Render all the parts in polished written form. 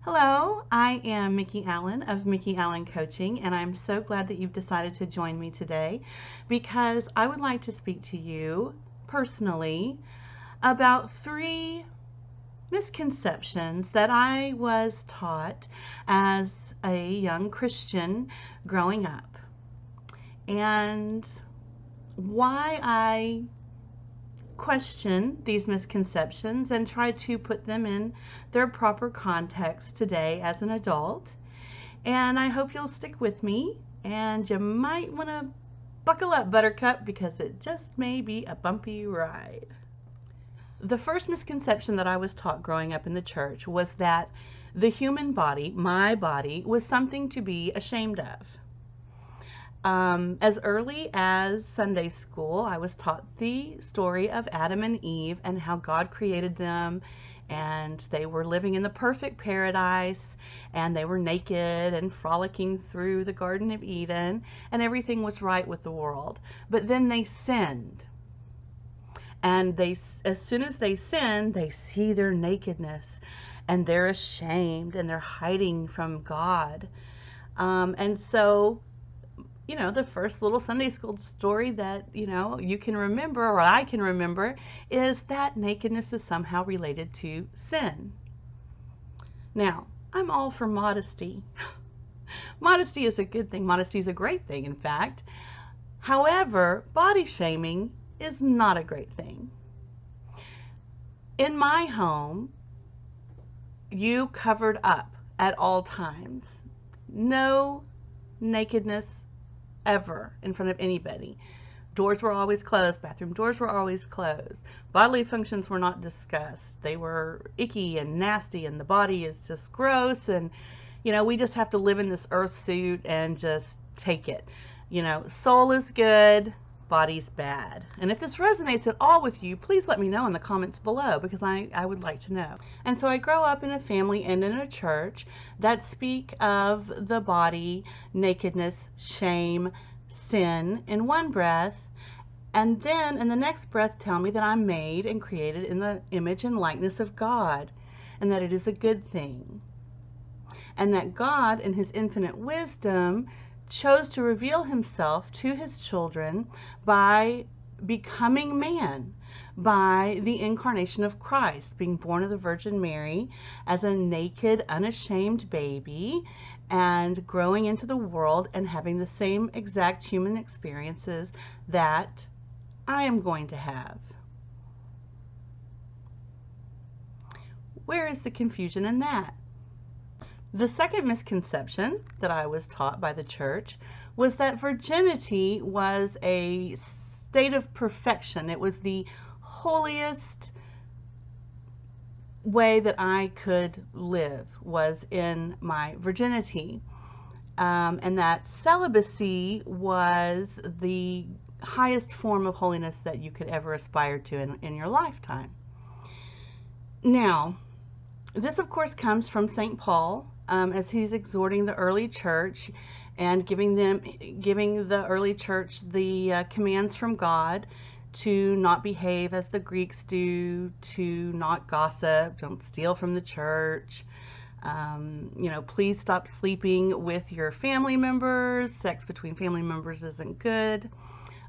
Hello, I am Mickey Allen of Mickey Allen Coaching, and I'm so glad that you've decided to join me today because I would like to speak to you personally about three misconceptions that I was taught as a young Christian growing up, and why I question these misconceptions and try to put them in their proper context today as an adult. And I hope you'll stick with me, and you might want to buckle up, Buttercup, because it just may be a bumpy ride. The first misconception that I was taught growing up in the church was that the human body, my body, was something to be ashamed of. As early as Sunday school, I was taught the story of Adam and Eve and how God created them, and they were living in the perfect paradise, and they were naked and frolicking through the Garden of Eden, and everything was right with the world. But then they sinned, and as soon as they sin, they see their nakedness, and they're ashamed, and they're hiding from God. And so the first little Sunday school story that, you can remember, or I can remember, is that nakedness is somehow related to sin. Now, I'm all for modesty. Modesty is a good thing. Modesty is a great thing, in fact. However, body shaming is not a great thing. In my home, you covered up at all times. No nakedness ever in front of anybody. Doors were always closed. Bathroom doors were always closed. Bodily functions were not discussed. They were icky and nasty, and the body is just gross, and we just have to live in this earth suit and just take it. Soul is good, body's bad. And if this resonates at all with you, please let me know in the comments below, because I would like to know. And so I grow up in a family and in a church that speak of the body, nakedness, shame, sin in one breath, and then in the next breath tell me that I'm made and created in the image and likeness of God, and that it is a good thing. And that God, in his infinite wisdom, chose to reveal himself to his children by becoming man, by the incarnation of Christ, being born of the Virgin Mary as a naked, unashamed baby, and growing into the world and having the same exact human experiences that I am going to have. Where is the confusion in that? The second misconception that I was taught by the church was that virginity was a state of perfection. It was the holiest way that I could live, was in my virginity. And that celibacy was the highest form of holiness that you could ever aspire to in your lifetime. Now, this of course comes from St. Paul, as he's exhorting the early church and giving the early church the commands from God to not behave as the Greeks do, to not gossip, don't steal from the church, please stop sleeping with your family members. Sex between family members isn't good.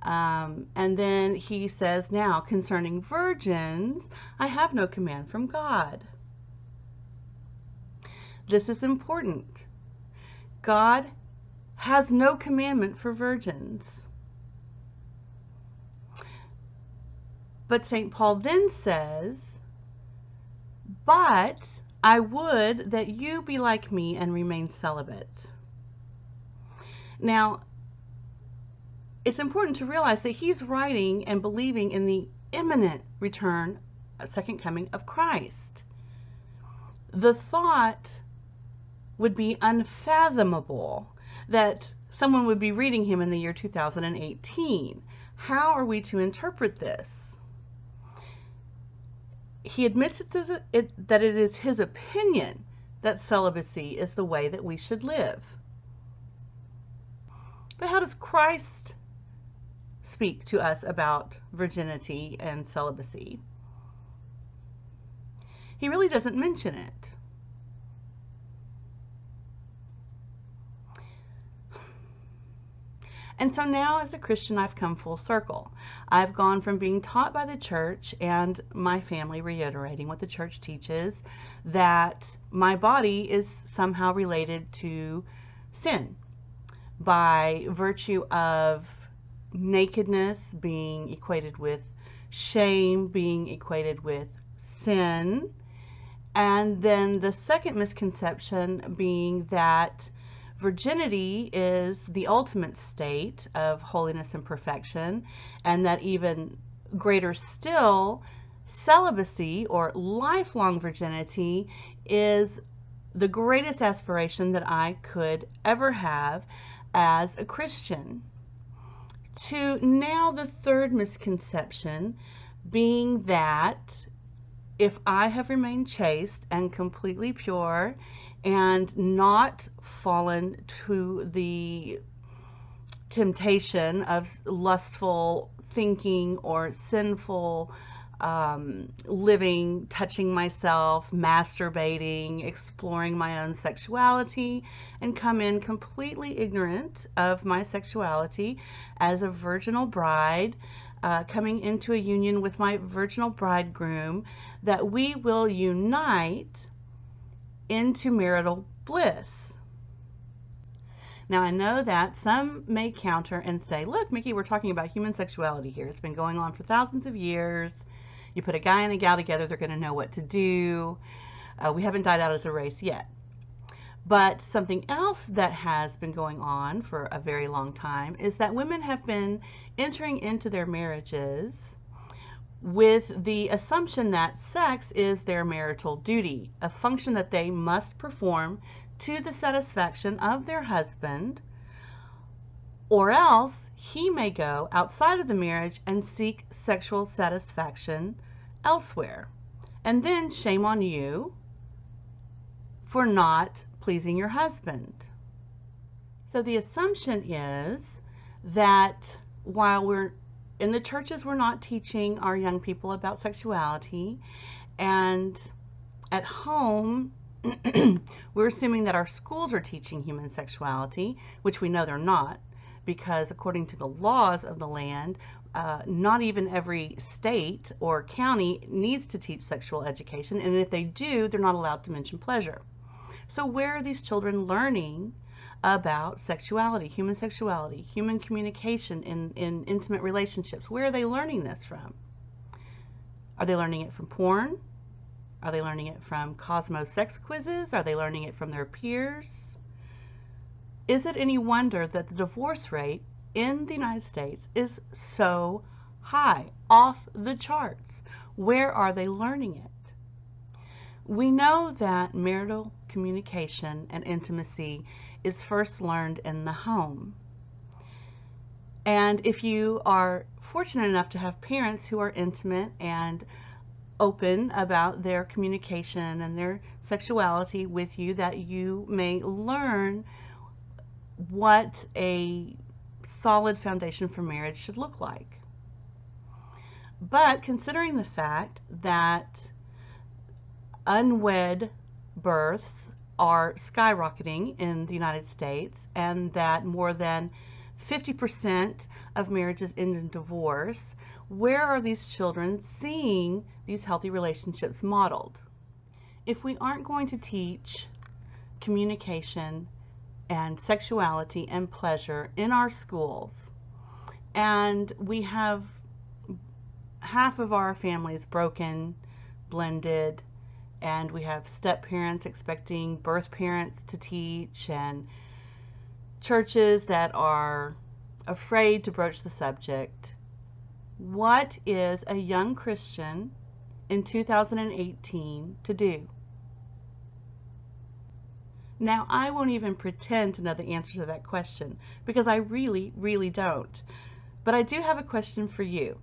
And then he says, now concerning virgins, I have no command from God. This is important. God has no commandment for virgins. But St. Paul then says, but I would that you be like me and remain celibate. Now, it's important to realize that he's writing and believing in the imminent return, second coming of Christ. The thought would be unfathomable that someone would be reading him in the year 2018. How are we to interpret this? He admits that it is his opinion that celibacy is the way that we should live. But how does Christ speak to us about virginity and celibacy? He really doesn't mention it. And so now as a Christian, I've come full circle. I've gone from being taught by the church and my family reiterating what the church teaches, that my body is somehow related to sin by virtue of nakedness being equated with shame, being equated with sin. And then the second misconception being that virginity is the ultimate state of holiness and perfection, and that even greater still, celibacy or lifelong virginity is the greatest aspiration that I could ever have as a Christian. To now the third misconception being that if I have remained chaste and completely pure and not fallen to the temptation of lustful thinking or sinful living, touching myself, masturbating, exploring my own sexuality, and come in completely ignorant of my sexuality as a virginal bride, coming into a union with my virginal bridegroom, that we will unite into marital bliss. Now, I know that some may counter and say, look, Mickey, we're talking about human sexuality here. It's been going on for thousands of years. You put a guy and a gal together, they're going to know what to do. We haven't died out as a race yet. But something else that has been going on for a very long time is that women have been entering into their marriages with the assumption that sex is their marital duty, a function that they must perform to the satisfaction of their husband, or else he may go outside of the marriage and seek sexual satisfaction elsewhere. And then shame on you for not pleasing your husband. So the assumption is that while we're in the churches, we're not teaching our young people about sexuality, and at home, we're assuming that our schools are teaching human sexuality, which we know they're not, because according to the laws of the land, not even every state or county needs to teach sexual education, and if they do, they're not allowed to mention pleasure. So where are these children learning about sexuality, human communication in intimate relationships? Where are they learning this from? Are they learning it from porn? Are they learning it from Cosmo sex quizzes? Are they learning it from their peers? Is it any wonder that the divorce rate in the United States is so high, off the charts? Where are they learning it? We know that marital communication and intimacy is first learned in the home. And if you are fortunate enough to have parents who are intimate and open about their communication and their sexuality with you, that you may learn what a solid foundation for marriage should look like. But considering the fact that unwed births are skyrocketing in the United States, and that more than 50% of marriages end in divorce, where are these children seeing these healthy relationships modeled? If we aren't going to teach communication and sexuality and pleasure in our schools, and we have half of our families broken, blended, and we have step parents expecting birth parents to teach, and churches that are afraid to broach the subject, what is a young Christian in 2018 to do? Now, I won't even pretend to know the answer to that question, because I really, really don't. But I do have a question for you.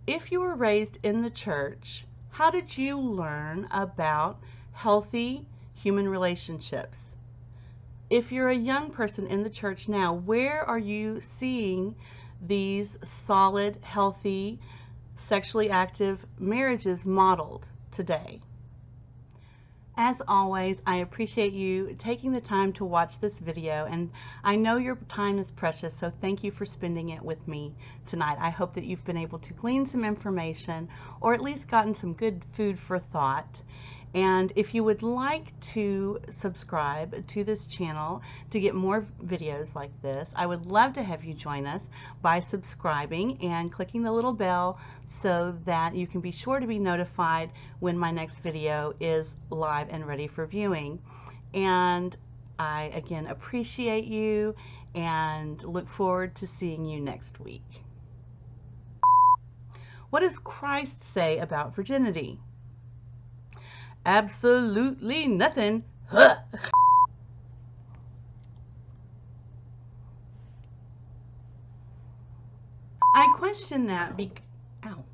If you were raised in the church, how did you learn about healthy human relationships? If you're a young person in the church now, where are you seeing these solid, healthy, sexually active marriages modeled today? As always, I appreciate you taking the time to watch this video, and I know your time is precious, so thank you for spending it with me tonight. I hope that you've been able to glean some information or at least gotten some good food for thought. And if you would like to subscribe to this channel to get more videos like this, I would love to have you join us by subscribing and clicking the little bell so that you can be sure to be notified when my next video is live and ready for viewing. And I again appreciate you and look forward to seeing you next week. What does Christ say about virginity? Absolutely nothing. Huh. I question that ow.